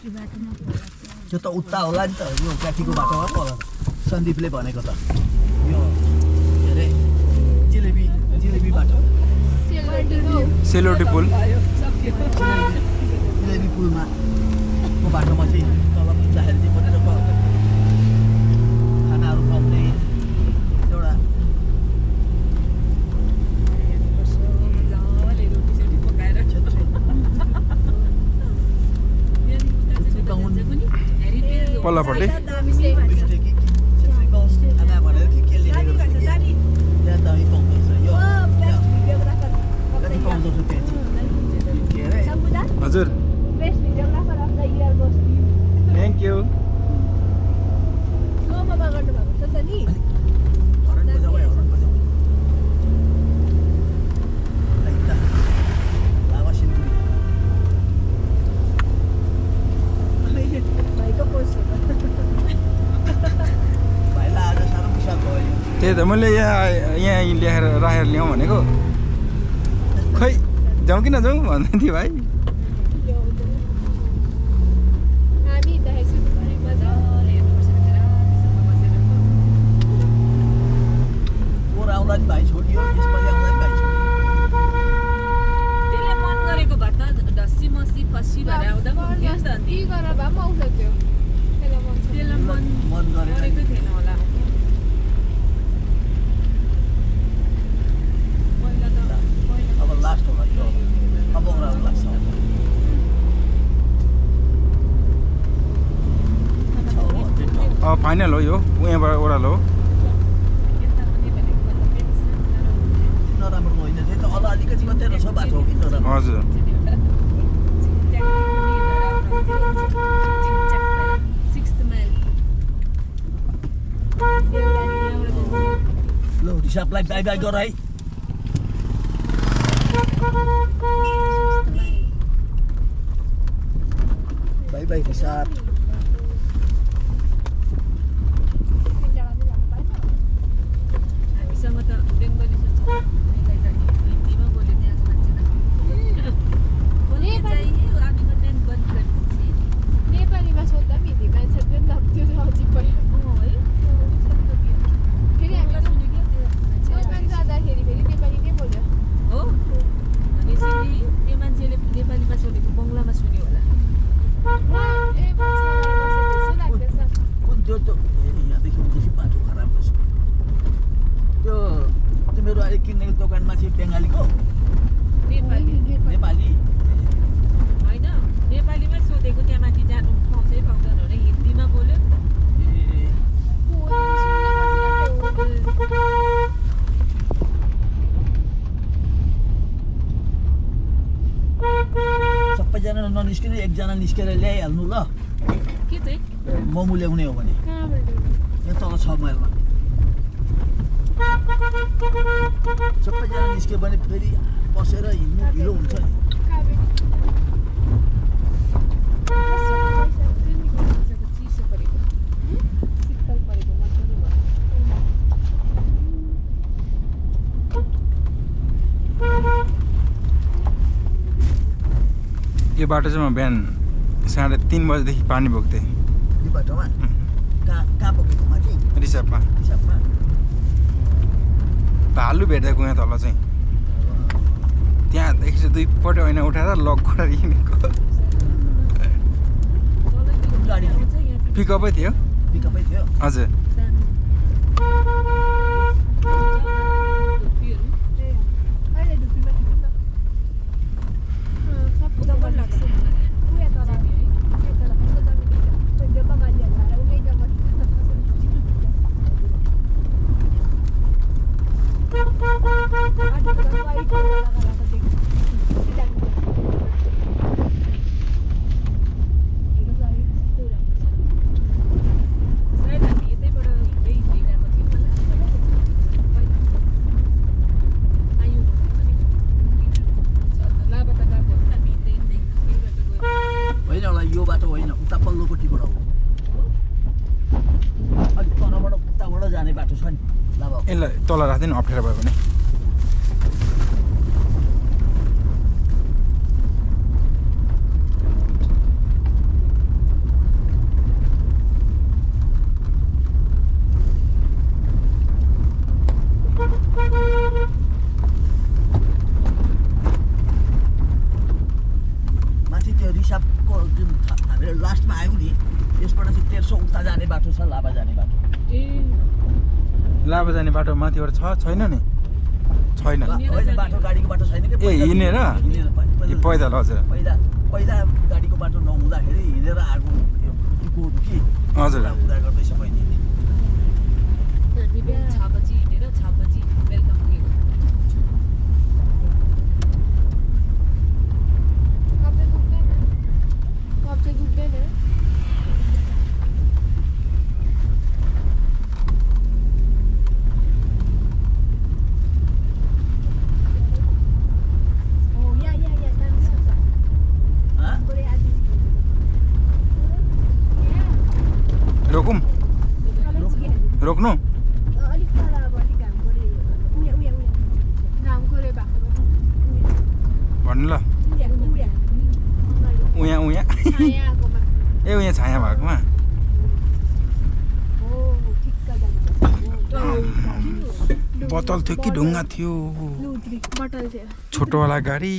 त्यो त उता होला नि त यो काठीको बाटो हो पर सन्दीपले भनेको त यो के अरे जिलेबी बाटो सेलोटी पुल जिलेबी पुलमा को बाटोमा चाहिँ तल पुग्दाखेरि चाहिँ मजाको खानाहरू पाउने एउटा पल्लापट्टि खाना भनेर के लेखेको छ त्यहाँ दामी पाउँदैछ यो कति पाउँदो छ त्यहाँ चाहिँ के अरे हजुर थ्याङ्क यू त्यही त मैले यहाँ ल्याएर राखेर ल्याउँ भनेको खै जाउँ कि नजाउँ भन्दै थिएँ भाइ भाइ छोडियो यसपालि आउँदा भाइ छोडियो त्यसले मन गरेको भए त ढस्सी मसी फसी भएर आउँदा पनि हुन्थ्यो नि त ती गरेर भए पनि आउँछ त्यो त्यसलाई मन गरेकै थिएन होला पहिला त अब लास्ट होला यो अब राम्रो लाग्छ फाइनल हो यो यहाँबाट ओह्रालो हो नराम्रो होइन त्यो त अल अलिकति मात्रै रहेछ बाटो हो कि नराम्रो हजुर ल हिसाबलाई बाई बाई गर है बाई बाई हिसाब हामीसँग त बेङ्गली हिन्दीमा बोल्यो त्यहाँ मान्छे नेपालीमा सोद्धा पनि हिन्दी मान्छे पनि त्यो अझै पनि है फेरि हामीलाई नेपाली जाँदाखेरि फेरि नेपाली नै बोल्यो हो भनेपछि त्यो मान्छेले नेपालीमा सुनेको बङ्गलामा सुन्यो होला कुन त्यो त यहाँदेखि उठेपछि बाटो खराब रहेछ त्यो तिमीहरू अहिले किन्ने दोकानमा चाहिँ बङ्गालीको नेपाली नेपाली होइन नेपालीमै सोधेको त्यहाँ माथि जानु पाउँछै पाउँदैन भने हिन्दीमा बोल्यो नि सबैजना ननिस्किने एकजना निस्केर ल्याइहाल्नु ल के चाहिँ मोमो ल्याउने हो भने यहाँ तल 6 माइलमा सबैजना निस्क्यो भने फेरि बसेर हिँड्नु ढिलो हुन्छ नि चिसो परेको शीतल परेको यो बाटो चाहिँ म बिहान 3:30 बजेदेखि पानी बोक्थेँ यो बाटोमा कहाँ बोकेको माथि रिसापमा भालु भेट्दा गएँ तल चाहिँ त्यहाँदेखि चाहिँ 2 पल्ट ऐना उठाएर लक गरेर हिँडेको गाडी पिकअपै थियो हजुर यो बाटो होइन उता पल्लोपट्टिबाट हो अलिक तलबाट उताबाट जाने बाटो छ नि यसलाई तल राख्दैन अप्ठ्यारो भयो भने यसो उता जाने बाटो छ लाभा जाने बाटो लाभा जाने बाटो माथिबाट छैन नि छैन होइन बाटो गाडीको बाटो छैन कि ए हिँडेर पैदल हजुर पहिला गाडीको बाटो नहुँदाखेरि हिँडेर आएको कि हजुर हुँदा गर्दैछ बहिनी हामी बिहान 6 बजी हिँडेर 6 बजी बेलुका पुगेको रोकौँ रोक्नु भन्नु ल उयाँ ए उयाँ छाया भएकोमा बोतल थियो कि ढुङ्गा थियो छोटोवाला गाडी